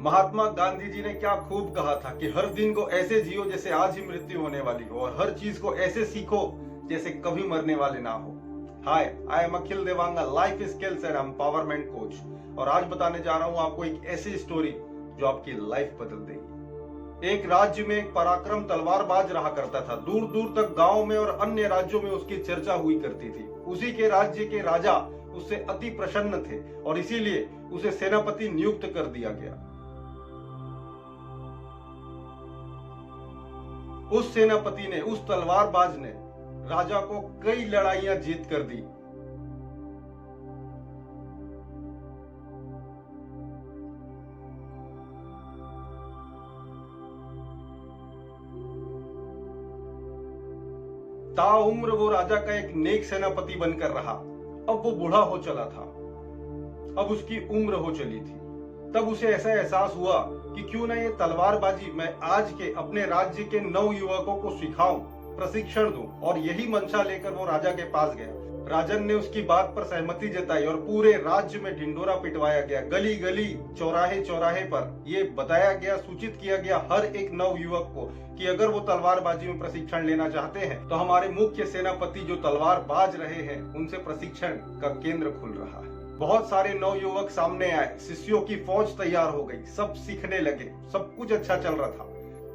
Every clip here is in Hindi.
महात्मा गांधी जी ने क्या खूब कहा था कि हर दिन को ऐसे जियो जैसे आज ही मृत्यु होने वाली हो और हर चीज को ऐसे सीखो जैसे कभी मरने वाले ना हो। Hi, I am Akhil Devanga, life skills and empowerment coach, और आज बताने जा रहा हूं आपको एक ऐसी स्टोरी जो आपकी लाइफ बदल देगी। एक राज्य में एक पराक्रम तलवारबाज रहा करता था। दूर दूर तक गांव में और अन्य राज्यों में उसकी चर्चा हुई करती थी। उसी के राज्य के राजा उससे अति प्रसन्न थे और इसीलिए उसे सेनापति नियुक्त कर दिया गया। उस सेनापति ने, उस तलवारबाज ने राजा को कई लड़ाइयां जीत कर दी। ताउम्र वो राजा का एक नेक सेनापति बनकर रहा। अब वो बूढ़ा हो चला था, अब उसकी उम्र हो चली थी। तब उसे ऐसा एहसास हुआ कि क्यों ना ये तलवारबाजी मैं आज के अपने राज्य के नवयुवकों को सिखाऊं, प्रशिक्षण दूं। और यही मंशा लेकर वो राजा के पास गया। राजन ने उसकी बात पर सहमति जताई और पूरे राज्य में ढिंढोरा पिटवाया गया। गली गली, चौराहे चौराहे पर ये बताया गया, सूचित किया गया हर एक नवयुवक को कि अगर वो तलवारबाजी में प्रशिक्षण लेना चाहते हैं तो हमारे मुख्य सेनापति जो तलवारबाज रहे हैं उनसे प्रशिक्षण का केंद्र खुल रहा है। बहुत सारे नवयुवक सामने आए, शिष्यों की फौज तैयार हो गई, सब सीखने लगे, सब कुछ अच्छा चल रहा था।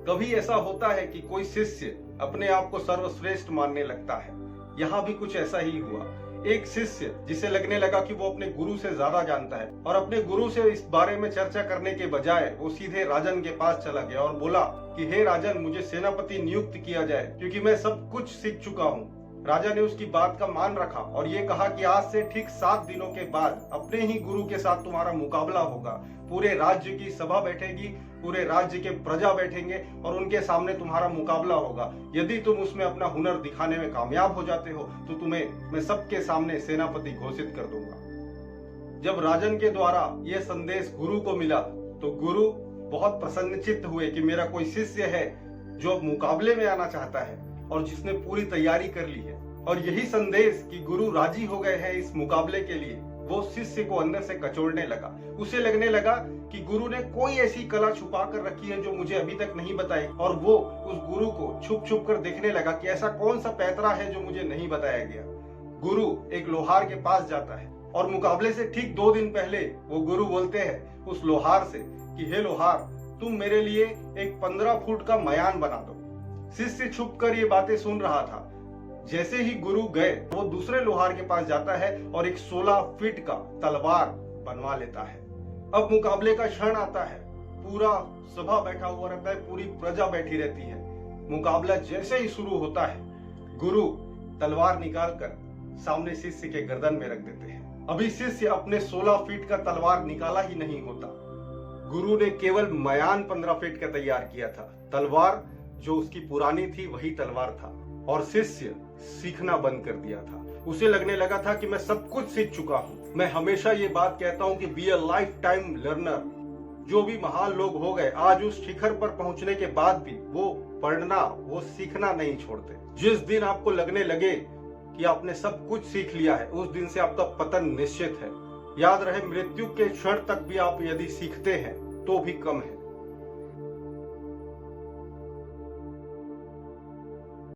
कभी ऐसा होता है कि कोई शिष्य अपने आप को सर्वश्रेष्ठ मानने लगता है। यहाँ भी कुछ ऐसा ही हुआ। एक शिष्य जिसे लगने लगा कि वो अपने गुरु से ज्यादा जानता है और अपने गुरु से इस बारे में चर्चा करने के बजाय वो सीधे राजन के पास चला गया और बोला कि हे राजन, मुझे सेनापति नियुक्त किया जाए क्योंकि मैं सब कुछ सीख चुका हूँ। राजा ने उसकी बात का मान रखा और ये कहा कि आज से ठीक 7 दिनों के बाद अपने ही गुरु के साथ तुम्हारा मुकाबला होगा। पूरे राज्य की सभा बैठेगी, पूरे राज्य के प्रजा बैठेंगे और उनके सामने तुम्हारा मुकाबला होगा। यदि तुम उसमें अपना हुनर दिखाने में कामयाब हो जाते हो तो तुम्हें मैं सबके सामने सेनापति घोषित कर दूंगा। जब राजन के द्वारा यह संदेश गुरु को मिला तो गुरु बहुत प्रसन्नचित्त हुए कि मेरा कोई शिष्य है जो अब मुकाबले में आना चाहता है और जिसने पूरी तैयारी कर ली है। और यही संदेश कि गुरु राजी हो गए हैं इस मुकाबले के लिए, वो शिष्य को अंदर से कचोड़ने लगा। उसे लगने लगा कि गुरु ने कोई ऐसी कला छुपा कर रखी है जो मुझे अभी तक नहीं बताई, और वो उस गुरु को छुप छुप कर देखने लगा कि ऐसा कौन सा पैतरा है जो मुझे नहीं बताया गया। गुरु एक लोहार के पास जाता है और मुकाबले से ठीक 2 दिन पहले वो गुरु बोलते हैं उस लोहार से कि हे लोहार, तुम मेरे लिए एक 15 फुट का मयान बना दो। शिष्य छुप कर ये बातें सुन रहा था। जैसे ही गुरु गए वो दूसरे लोहार के पास जाता है और एक 16 फीट का तलवार बनवा लेता है। अब मुकाबले का क्षण आता है। पूरा सभा बैठा हुआ रहता है, पूरी प्रजा बैठी रहती है। मुकाबला जैसे ही शुरू होता है गुरु तलवार निकालकर सामने शिष्य के गर्दन में रख देते हैं। अभी शिष्य अपने 16 फीट का तलवार निकाला ही नहीं होता। गुरु ने केवल मयान 15 फीट का तैयार किया था। तलवार जो उसकी पुरानी थी वही तलवार था और शिष्य सीखना बंद कर दिया था। उसे लगने लगा था कि मैं सब कुछ सीख चुका हूँ। मैं हमेशा ये बात कहता हूँ कि be a life time learner. जो भी महान लोग हो गए आज उस शिखर पर पहुंचने के बाद भी वो पढ़ना, वो सीखना नहीं छोड़ते। जिस दिन आपको लगने लगे कि आपने सब कुछ सीख लिया है उस दिन से आपका पतन निश्चित है। याद रहे, मृत्यु के क्षण तक भी आप यदि सीखते हैं तो भी कम है।